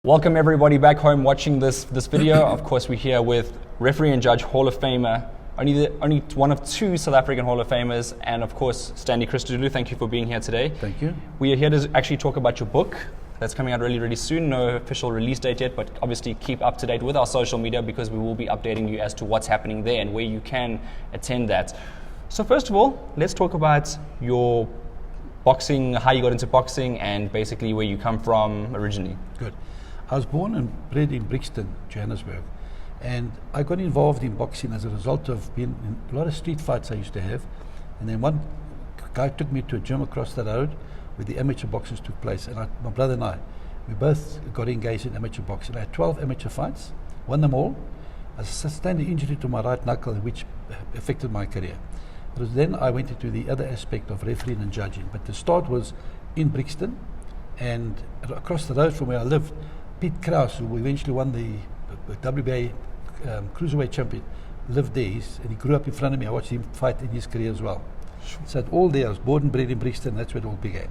Welcome everybody back home watching this video. Of course, we're here with referee and judge Hall of Famer, only one of two South African Hall of Famers, and of course Stanley Christodoulou. Thank you for being here today. Thank you. We are here to actually talk about your book that's coming out really soon. No official release date yet, but obviously keep up to date with our social media because we will be updating you as to what's happening there and where you can attend that. So first of all, let's talk about your boxing, how you got into boxing, and basically where you come from originally. Good. I was born and bred in Brixton, Johannesburg, and I got involved in boxing as a result of being in a lot of street fights I used to have. And then one guy took me to a gym across the road where the amateur boxers took place, and my brother and I, we both got engaged in amateur boxing. I had 12 amateur fights, won them all. I sustained an injury to my right knuckle, which affected my career. It was then I went into the other aspect of refereeing and judging. But the start was in Brixton, and across the road from where I lived, Pete Krause, who eventually won the WBA Cruiserweight champion, lived there, and he grew up in front of me. I watched him fight in his career as well. Sure. So all there, I was born and bred in Brixton. That's where it all began.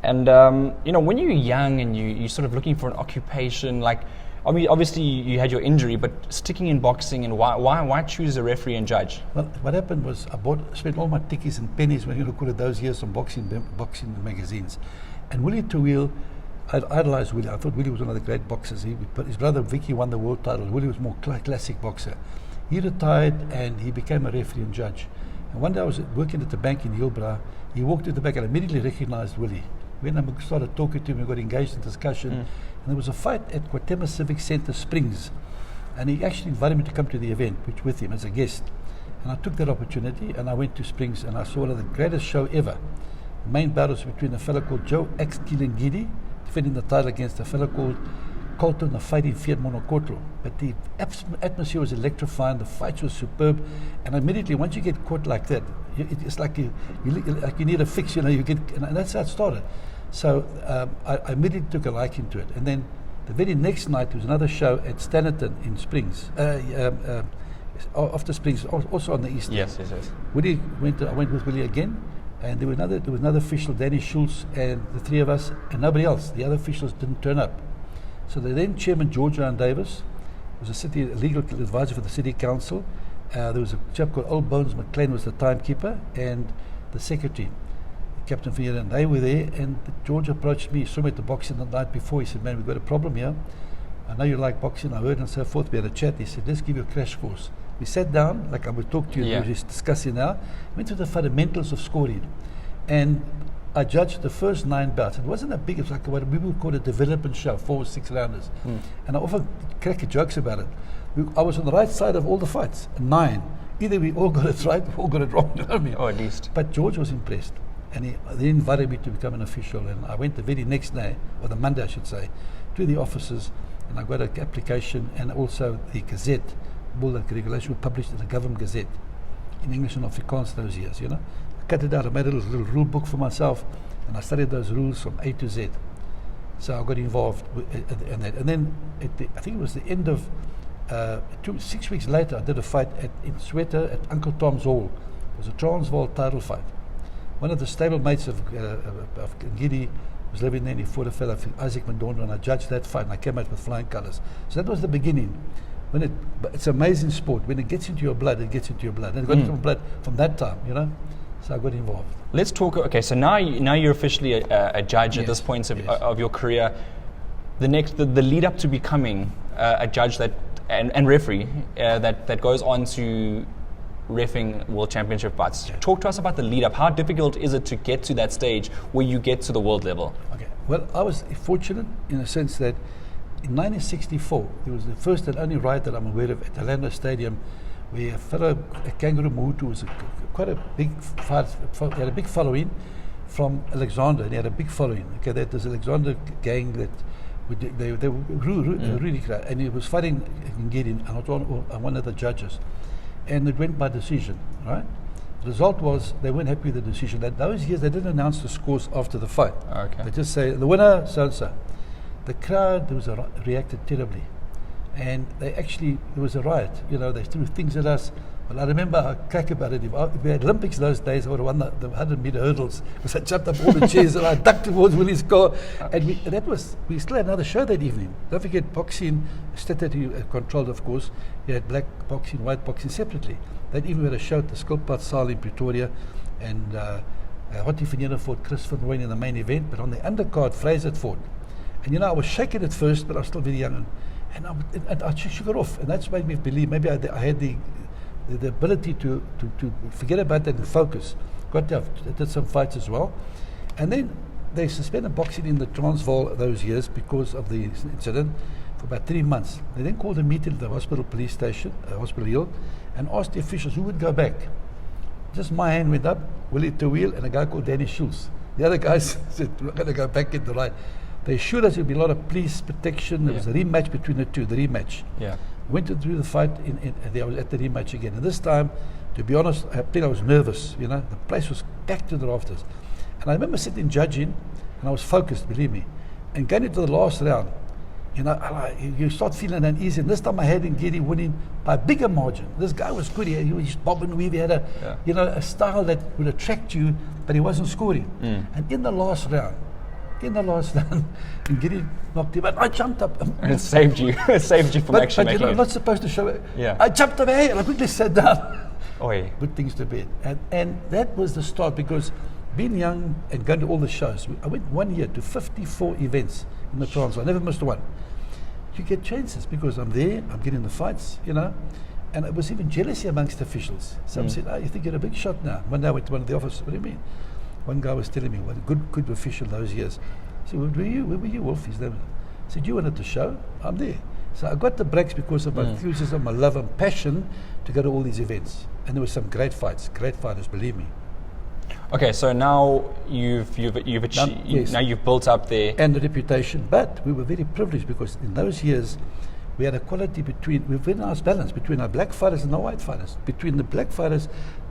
And when you're young and you're sort of looking for an occupation, like, I mean, obviously you had your injury, but sticking in boxing, and why choose a referee and judge? Well, what happened was I spent all my tickies and pennies when you look at those years on boxing magazines, and Willie Terweel. I idolized Willie. I thought Willie was one of the great boxers. But his brother Vicky won the world title. Willie was more classic boxer. He retired and he became a referee and judge. And one day I was working at the bank in Hillbrow. He walked to the bank and I immediately recognized Willie. When I started talking to him, we got engaged in discussion. And there was a fight at Kwatema Civic Centre Springs. And he actually invited me to come to the event, which with him as a guest. And I took that opportunity and I went to Springs and I saw one of the greatest show ever. The main battle was between a fellow called Joe X Kilengidi, defending the title against a fellow called Colton, a fighting Fiat Monokotlo. But the atmosphere was electrifying, the fights were superb, and immediately once you get caught like that, it's like you need a fix, you get, and that's how it started. So I immediately took a liking to it. And then the very next night there was another show at Standerton in Springs, after Springs, also on the east. Yes. Willie I went with Willie again. And there was another official, Danny Schultz, and the three of us, and nobody else. The other officials didn't turn up. So the then chairman, George John Davis, was a legal advisor for the city council. There was a chap called Old Bones McLean was the timekeeper, and the secretary, Captain Vieira, and they were there. And George approached me, saw me at the boxing the night before. He said, "Man, we've got a problem here. I know you like boxing, I heard," and so forth. We had a chat. He said, "Let's give you a crash course." We sat down, like I would talk to you, we're just discussing now. Went through the fundamentals of scoring. And I judged the first 9 bouts. It wasn't a big, it was like what we would call a development show, 4 or 6 rounders. And I often crack jokes about it. I was on the right side of all the fights, 9. Either we all got it right, or all got it wrong, you know what I mean? Or at least. But George was impressed. And he invited me to become an official. And I went the very next day, or the Monday I should say, to the offices. And I got an application and also the Gazette. All the regulation were published in the Government Gazette in English and Afrikaans those years, I cut it out, I made a little rule book for myself, and I studied those rules from A to Z. So I got involved in that. And then I think it was the end of 6 weeks later, I did a fight in Soweto at Uncle Tom's Hall. It was a Transvaal title fight. One of the stable mates of Ngidi was living there, and he fought a fellow, Isaac Mandonda, and I judged that fight, and I came out with flying colours. So that was the beginning. It's an amazing sport. When it gets into your blood, it gets into your blood. And it got into my blood from that time, So I got involved. Let's talk. Okay, so now you're officially a judge at this point of your career. The lead up to becoming a judge and referee that goes on to reffing World Championship bouts. Yeah. Talk to us about the lead up. How difficult is it to get to that stage where you get to the world level? Okay. Well, I was fortunate in a sense that in 1964, there was the first and only riot that I'm aware of at Orlando Stadium, where a fellow, Kangaroo Mohutu, was quite a big fight. He had a big following from Alexander, and he had a big following. Okay, that was Alexander gang that they were really great, and he was fighting Ngidi, and I was one of the judges, and it went by decision. Right. The result was they weren't happy with the decision. That those years they didn't announce the scores after the fight. Okay. They just say the winner so and so. The crowd reacted terribly, and there was a riot. They threw things at us. Well, I remember I crack about it. If we had Olympics those days, I would have won the 100-meter hurdles because I jumped up all the chairs and I ducked towards Willie's car. And we still had another show that evening. Don't forget, boxing, statutory controlled, of course. You had black boxing, white boxing separately. That evening we had a show at the Skilpad Saal in Pretoria, and Hottie Vanilla fought Chris Van Rooyen in the main event, but on the undercard, Fraser fought. And I was shaking at first, but I was still very young, and I shook it off, and that's made me believe maybe I had the ability to forget about that and focus. Got to did some fights as well. And then they suspended boxing in the Transvaal those years because of the incident for about 3 months. They then called a meeting at the hospital police station, Hospital Hill, and asked the officials who would go back. Just my hand went up, Willie Terwiel, and a guy called Danny Schultz. The other guys said, we're going to go back in the right. They assured us there'd be a lot of police protection. There was a rematch between the two, the rematch. Yeah. Went to do the fight, I was at the rematch again. And this time, to be honest, I was nervous. The place was packed to the rafters. And I remember sitting judging, and I was focused, believe me. And going into the last round, you start feeling uneasy. And this time I had Ngidi winning by a bigger margin. This guy was good. He was bob and weave. He had a style that would attract you, but he wasn't scoring. And in the last round, Ngidi knocked him out. I jumped up. And it saved you. It saved you from actually making it. I'm not supposed to show it. Yeah. I jumped up and I quickly sat down. Oi. Put things to bed. And that was the start, because being young and going to all the shows, I went 1 year to 54 events in the Transvaal. I never missed one. You get chances because I'm there, I'm getting the fights, And it was even jealousy amongst officials. Some said, you think you're a big shot now. One day I went to one of the offices. What do you mean? One guy was telling me, what a good official those years. I said, where were you, Wolf? His name. I said, you wanted to show? I'm there. So I got the breaks because of my enthusiasm, my love and passion to go to all these events. And there were some great fights, great fighters, believe me. Okay, so now you've achieved, now you've built up there. And the reputation. But we were very privileged because in those years, we had equality we had a very nice balance between our black fighters and the white fighters. Between the black fighters,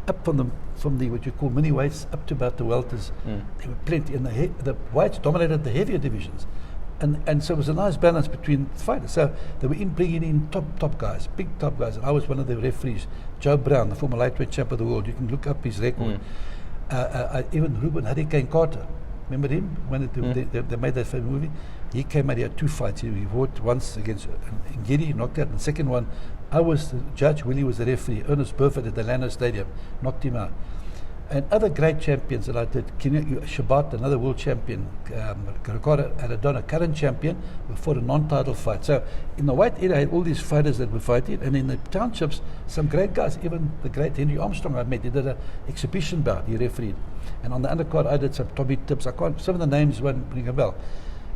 up from the what you call mini weights up to about the welters, there were plenty, and the whites dominated the heavier divisions, and so it was a nice balance between fighters. So they were bringing in top guys, big top guys, and I was one of the referees. Joe Brown, the former lightweight champ of the world, you can look up his record. Even Ruben Hurricane Carter, remember him when they made that famous movie? He came out, he had 2 fights. He fought once against Ngidi, knocked out, and the second one, I was the judge, Willie was the referee. Ernest Burford at the Lano Stadium knocked him out. And other great champions that I did, Shabat, another world champion, Ricardo Arredondo, current champion, we fought a non-title fight. So in the white area, I had all these fighters that were fighting, and in the townships, some great guys, even the great Henry Armstrong I met, he did an exhibition bout, he refereed. And on the undercard, I did some Tommy Tips, some of the names won't ring a bell.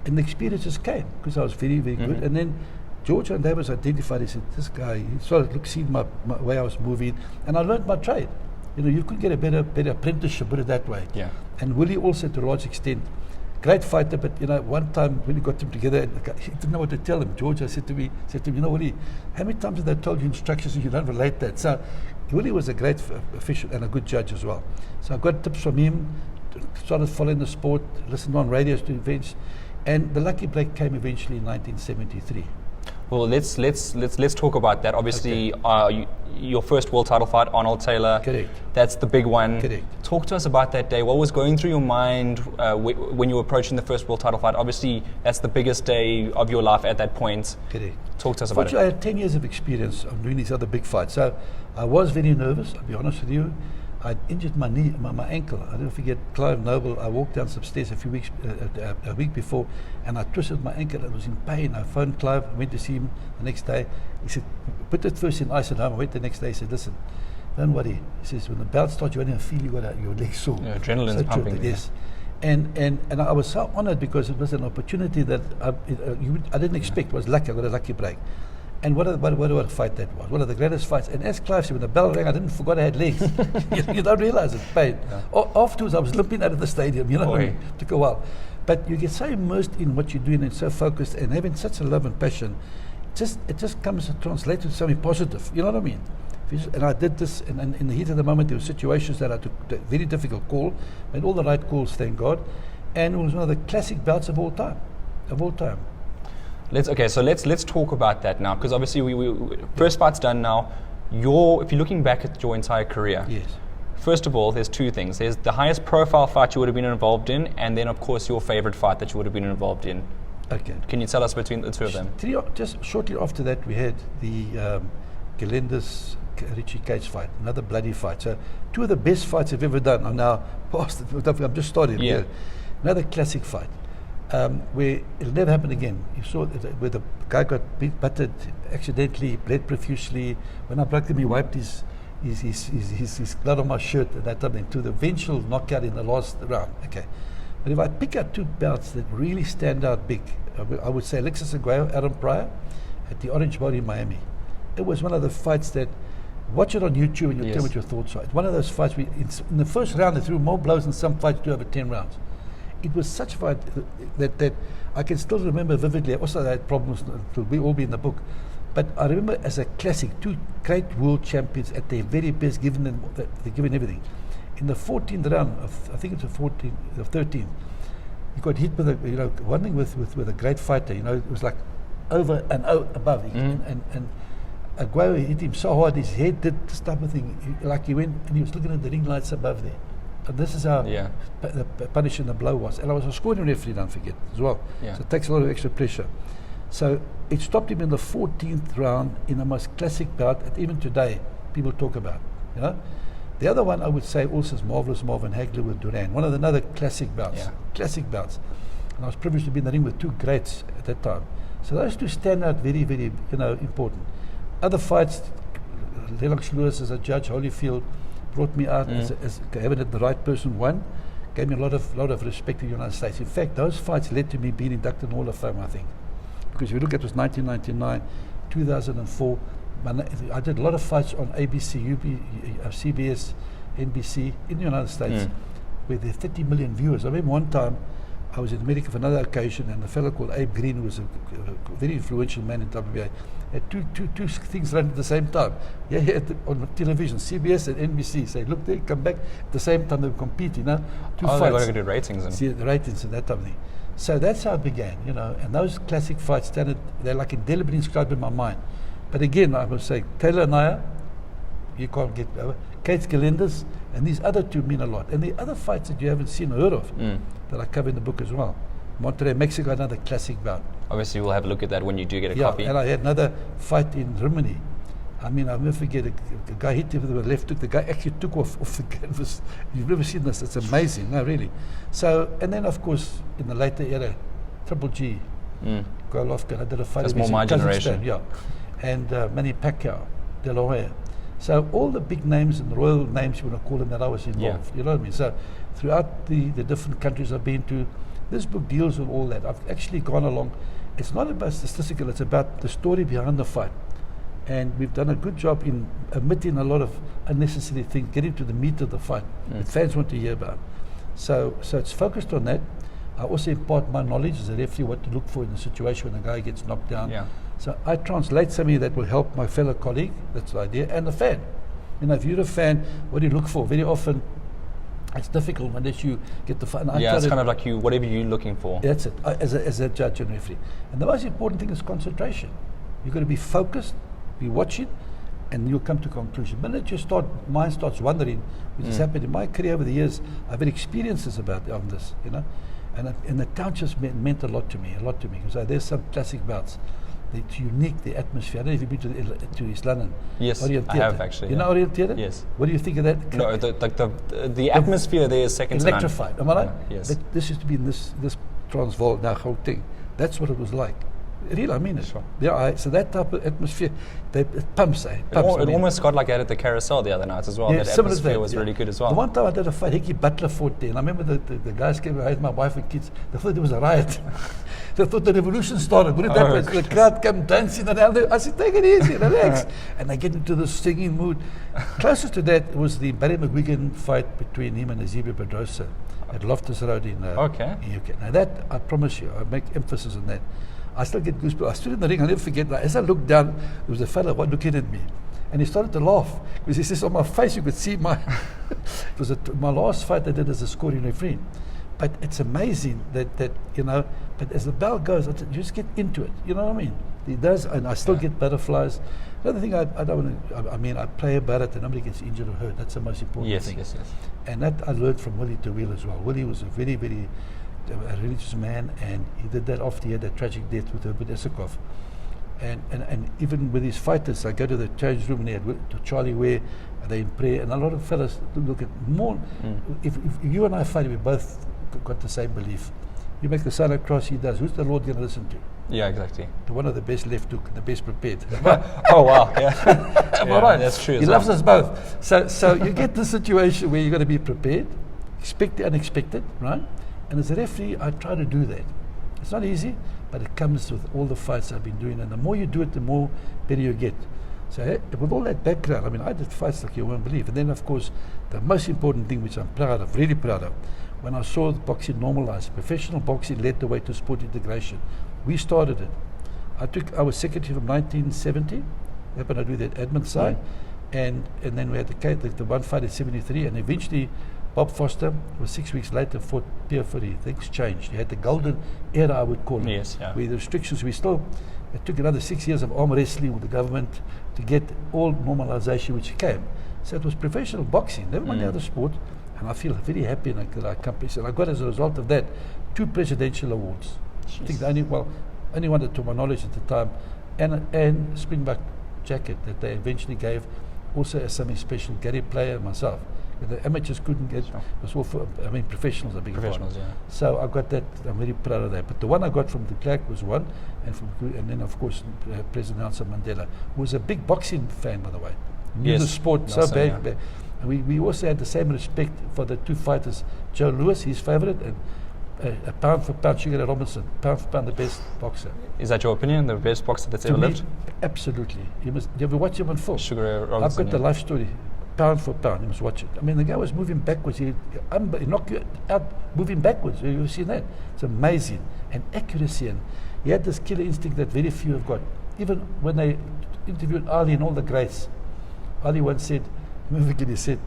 And the experience just came, because I was very, very good. And then George and Davis identified, he said, this guy, he sort of seen my way I was moving, and I learned my trade. You could get a better apprenticeship, put it that way. Yeah. And Willie also, to a large extent, great fighter, but one time when we got them together, he didn't know what to tell him. George said to me, Willie, how many times have they told you instructions and you don't relate that? So Willie was a great official and a good judge as well. So I got tips from him, started following the sport, listened on radios to events, and the lucky break came eventually in 1973. Well, let's talk about that. Obviously, your first world title fight, Arnold Taylor. Correct. That's the big one. Correct. Talk to us about that day. What was going through your mind when you were approaching the first world title fight? Obviously, that's the biggest day of your life at that point. Correct. Talk to us about it. I had 10 years of experience of doing these other big fights. So I was very nervous, I'll be honest with you. I'd injured my knee, my ankle. I never forget Clive Noble. I walked down some stairs a week before, and I twisted my ankle. I was in pain. I phoned Clive. I went to see him the next day. He said, put it first in ice at home. I went the next day. He said, listen, don't worry. He says, when the bout starts, you won't even feel your legs sore. Yeah, adrenaline's pumping. Yes. And I was so honored because it was an opportunity that I didn't expect. It was lucky. I got a lucky break. And what a fight that was. One of the greatest fights. And as Clive said, when the bell rang, I didn't forget I had legs. you don't realize it, pain. Yeah. Afterwards, I was limping out of the stadium, It took a while. But you get so immersed in what you're doing and so focused and having such a love and passion, it just comes to translate to something positive. You know what I mean? And I did this, and in the heat of the moment, there were situations that I took a very difficult call, made all the right calls, thank God. And it was one of the classic bouts of all time. So let's talk about that now, because obviously we first fight's done now. if you're looking back at your entire career, Yes. first of all, there's two things. There's the highest profile fight you would have been involved in, and then, of course, your favorite fight that you would have been involved in. Okay. Can you tell us between the two of them? Just shortly after that, we had the Gelendis Richie Cage fight, another bloody fight. So two of the best fights I've ever done are now past. I'm just starting. Yeah. Another classic fight where it'll never happen again. You saw where the guy got buttered accidentally, bled profusely. When I broke him, he wiped his blood on my shirt at that time, to the eventual knockout in the last round. Okay. But if I pick out two bouts that really stand out big, I would say Alexis Aguayo, Adam Pryor at the Orange Bowl in Miami. It was one of the fights that, watch it on YouTube and you'll tell what your thoughts are. It's one of those fights, in the first round they threw more blows than some fights do over 10 rounds. It was such a fight that I can still remember vividly. Also I had problems, it will all be in the book. But I remember as a classic, two great world champions at their very best, given everything. In the 14th round, I think it's the 13th, he got hit with one thing with a great fighter. It was like over and above. And Aguayo hit him so hard, his head did this type of thing. He went and he was looking at the ring lights above there. And this is how the punishing the blow was. And I was a scoring referee, don't forget, as well. Yeah. So it takes a lot of extra pressure. So it stopped him in the 14th round in the most classic bout that even today people talk about. The other one I would say also is marvelous Marvin Hagler with Duran. One of another classic bouts. Yeah. Classic bouts. And I was privileged to be in the ring with two greats at that time. So those two stand out very, very important. Other fights, Lennox Lewis as a judge, Holyfield brought me out as having had the right person won, gave me a lot of respect in the United States. In fact, those fights led to me being inducted in the Hall of Fame, I think. Because if you look at it, was 1999, 2004. I did a lot of fights on ABC, CBS, NBC in the United States with their 30 million viewers. I remember one time I was in America for another occasion, and a fellow called Abe Green, who was a very influential man in WBA, had two things run at the same time. On television, CBS and NBC. Say, look, they come back at the same time. They were competing. Two fights. They got to do ratings and see the ratings and that type of thing. So that's how it began. And those classic fights they're like indelibly inscribed in my mind. But again, I would say Taylor Naya, you can't get over. Kate Gelendis, and these other two mean a lot. And the other fights that you haven't seen or heard of that I cover in the book as well. Monterrey, Mexico, another classic bout. Obviously, we'll have a look at that when you do get a copy. And I had another fight in Rimini. I'll never forget, a guy hit him with a left hook. The guy actually took off the canvas. You've never seen this. It's amazing. No, really. So, and then, of course, in the later era, Triple G, Golovkin, I did a fight. That's more my generation. Yeah. And Manny Pacquiao, De La Hoya. So all the big names and royal names, you want to call them, that I was involved. You know what I mean? So throughout the different countries I've been to, this book deals with all that. I've actually gone along. It's not about statistical, it's about the story behind the fight. And we've done a good job in omitting a lot of unnecessary things, getting to the meat of the fight that fans want to hear about. So it's focused on that. I also impart my knowledge as a referee, what to look for in the situation when a guy gets knocked down. Yeah. So I translate something that will help my fellow colleague, that's the idea, and the fan. If you're a fan, what do you look for? Very often, it's difficult unless you get the fan. It's kind of like whatever you're looking for. That's it, as a judge and referee. And the most important thing is concentration. You've got to be focused, be watching, and you'll come to conclusion. The minute your mind starts wandering, which has happened in my career over the years, I've had experiences on this, And the town just meant a lot to me, because there's some classic bouts. It's unique, the atmosphere. I don't know if you've been to East London. Yes, Orient I Theatre. have actually. You know Orient Theatre? Yes. What do you think of that? No, the atmosphere there is second to none. Electrified, am I right? Yes. But this used to be in this Transvaal, now whole thing. That's what it was like. Really, I mean it. Sure. Yeah, so that type of atmosphere, it pumps. It almost got like that at the Carousel the other night as well. Yeah, that atmosphere was really good as well. The one time I did a fight, Hickey Butler fought there, and I remember the guys came, I had my wife and kids, they thought there was a riot. They thought the revolution started. The crowd came dancing around. I said, take it easy, relax. And they get into the singing mood. Closest to that was the Barry McGuigan fight between him and Eusebio Pedrosa at Loftus Road in UK. Now that, I promise you, I make emphasis on that. I still get goosebumps. I stood in the ring, I'll never forget. As I looked down, there was a fellow looking at me. And he started to laugh. Because he says, on my face, you could see my... It was my last fight I did as a scoring referee. But it's amazing that but as the bell goes, you just get into it. You know what I mean? He does, and I still get butterflies. Another thing I don't want to, I mean, I play about it and nobody gets injured or hurt. That's the most important thing. Yes. And that I learned from Willie Terweel as well. Willie was a very, very a religious man, and he did that after he had that tragic death with Herbert Essekhoff. And even with his fighters, I go to the change room and they had to Charlie Ware, and they in prayer, and a lot of fellas look at more. If you and I fight, we both got the same belief. You make the sign of cross, he does. Who's the Lord going to listen to? Yeah, exactly. The one of the best left hook, the best prepared. Oh wow, yeah. Am I right? That's true. He loves us both. So you get the situation where you've got to be prepared, expect the unexpected, right? And as a referee, I try to do that. It's not easy, but it comes with all the fights I've been doing, and the more you do it, the more better you get. So with all that background, I mean, I did fights like you won't believe. And then, of course, the most important thing, which I'm proud of, really proud of, when I saw boxing normalized, professional boxing led the way to sport integration. We started it. I was secretary from 1970. Happened to do that admin side, and then we had the one fight in '73, and eventually Bob Foster was 6 weeks later fought Pierre Fourie. Things changed. You had the golden era, I would call it. Yes, yeah. Where the restrictions, it took another 6 years of arm wrestling with the government to get all normalization which came. So it was professional boxing, never mind the other sport, and I feel very happy that I accomplished. And I got, as a result of that, 2 presidential awards. Jeez. I think the only one to my knowledge at the time, and Springbok jacket that they eventually gave also as something special, Gary Player and myself. The amateurs couldn't get, it was all for, professionals are big. Professionals, yeah. So I got that, I'm very proud of that. But the one I got from de Klerk was one, and then of course President Nelson Mandela, who was a big boxing fan, by the way. Knew the sport Nelson, so bad. Yeah. And we also had the same respect for the 2 fighters, Joe Louis, his favourite, and a pound for pound, Sugar Ray Robinson, pound for pound, the best boxer. Is that your opinion, the best boxer that's ever lived? Absolutely. You ever watch him on film? Sugar Ray Robinson. I've got the life story. Pound for pound, you must watch it. I mean, the guy was moving backwards. He knocked you out moving backwards. You've seen that? It's amazing. And accuracy. And he had this killer instinct that very few have got. Even when they interviewed Ali and all the greats, Ali once said, he said,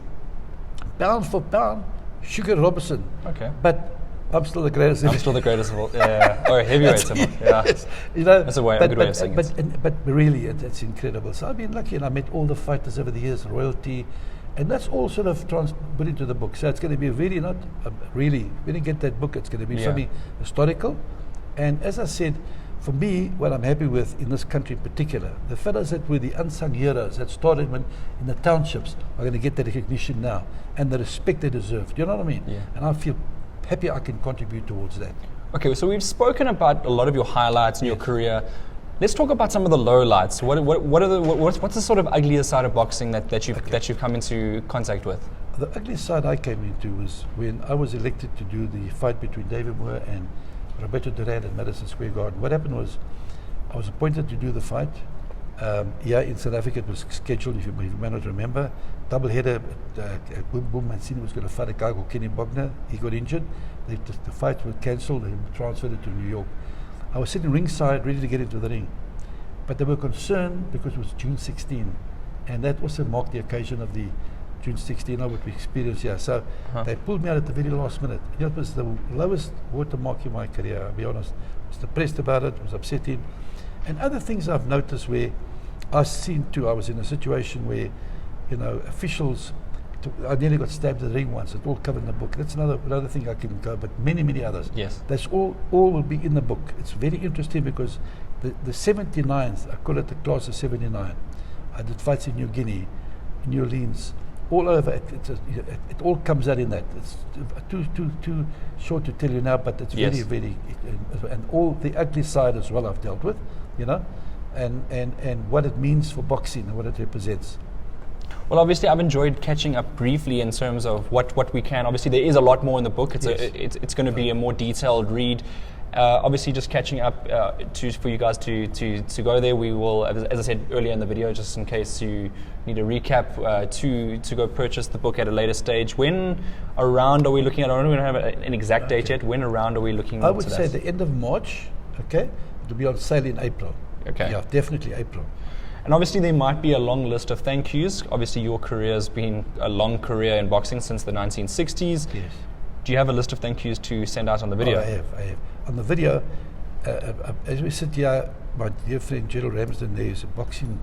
pound for pound, Sugar Robinson. Okay. But I'm still the greatest. I'm still the greatest of all. Yeah. Or heavyweight. Yeah. Yes. You know, that's a good way of saying it. But really, it's incredible. So I've been lucky, and I met all the fighters over the years, royalty, and that's all sort of put into the book. So it's going to be really not really. When you get that book, it's going to be something historical. And as I said, for me, what I'm happy with in this country in particular, the fellas that were the unsung heroes that started in the townships are going to get the recognition now and the respect they deserve. Do you know what I mean? Yeah. And I feel happy I can contribute towards that. Okay, so we've spoken about a lot of your highlights in your career. Let's talk about some of the lowlights. What's the sort of uglier side of boxing that you've come into contact with? The ugliest side I came into was when I was elected to do the fight between David Moore and Roberto Duran at Madison Square Garden. What happened was I was appointed to do the fight. In South Africa it was scheduled, if you may not remember, double header. Boom Mancini was going to fight a guy called Kenny Bogner. He got injured. The fight was cancelled and transferred it to New York. I was sitting ringside ready to get into the ring, but they were concerned because it was June 16, and that also marked the occasion of the June 16 of what we experienced here. So they pulled me out at the very last minute. You know, it was the lowest watermark in my career, I'll be honest. I was depressed about it, it was upsetting. And other things I've noticed where I've seen too, I was in a situation where, officials, I nearly got stabbed in the ring once. It's all covered in the book. That's another thing I can go, but many, many others. Yes. That's all will be in the book. It's very interesting because the 79th, I call it the class of 79. I did fights in New Guinea, in New Orleans, all over. It all comes out in that. It's too short to tell you now, but it's very, very, and all the ugly side as well I've dealt with, and what it means for boxing and what it represents. Well, obviously, I've enjoyed catching up briefly in terms of what we can. Obviously, there is a lot more in the book. It's going to be a more detailed read. Obviously, just catching up for you guys to go there. We will, as I said earlier in the video, just in case you need a recap, to go purchase the book at a later stage. When around are we looking at? I don't have an exact date yet. When around are we looking? I would say the end of March. Okay, it'll be on sale in April. Okay. Yeah, definitely April. And obviously there might be a long list of thank yous. Obviously your career has been a long career in boxing since the 1960s. Yes. Do you have a list of thank yous to send out on the video? I have. On the video, as we sit here, my dear friend Gerald Ramsden there is a boxing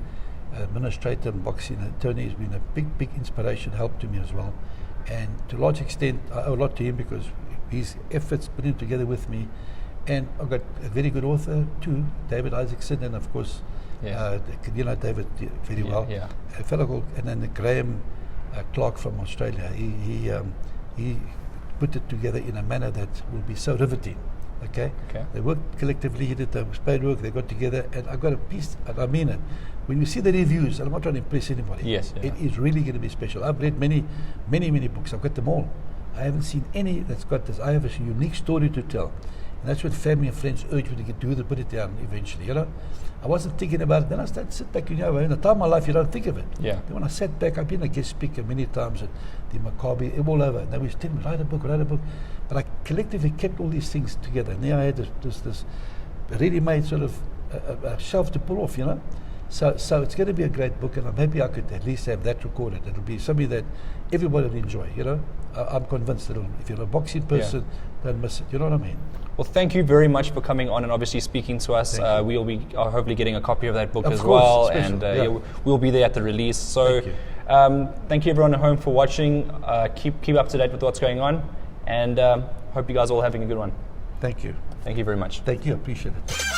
administrator and boxing attorney. Has been a big inspiration, help to me as well. And to a large extent, I owe a lot to him because his efforts putting together with me. And I've got a very good author too, David Isaacson, and of course, you know David very well. Yeah. A fellow called, and then Graham Clark from Australia. He put it together in a manner that will be so riveting. Okay. They worked collectively. He did the spade work. They got together, and I got a piece. And I mean it. When you see the reviews, and I'm not trying to impress anybody. Yes. Yeah. It is really going to be special. I've read many books. I've got them all. I haven't seen any that's got this. I have a unique story to tell. And that's what family and friends urge me to do, to put it down eventually, you know. I wasn't thinking about it. Then I started to sit back, you know, in a time of my life, you don't think of it. Yeah. Then when I sat back, I've been a guest speaker many times at the Maccabi, all over. And they was telling me, write a book. But I collectively kept all these things together. And now I had this ready-made sort of a shelf to pull off, you know. So it's going to be a great book, and I'm happy I could at least have that recorded. It'll be something that everybody will enjoy, you know. I'm convinced that if you're a boxing person, don't miss it. You know what I mean? Well, thank you very much for coming on and obviously speaking to us. We'll be hopefully getting a copy of that book as well, and we'll be there at the release. So thank you everyone at home for watching. Keep up to date with what's going on, and hope you guys are all having a good one. Thank you. Thank you very much. Thank you. I appreciate it.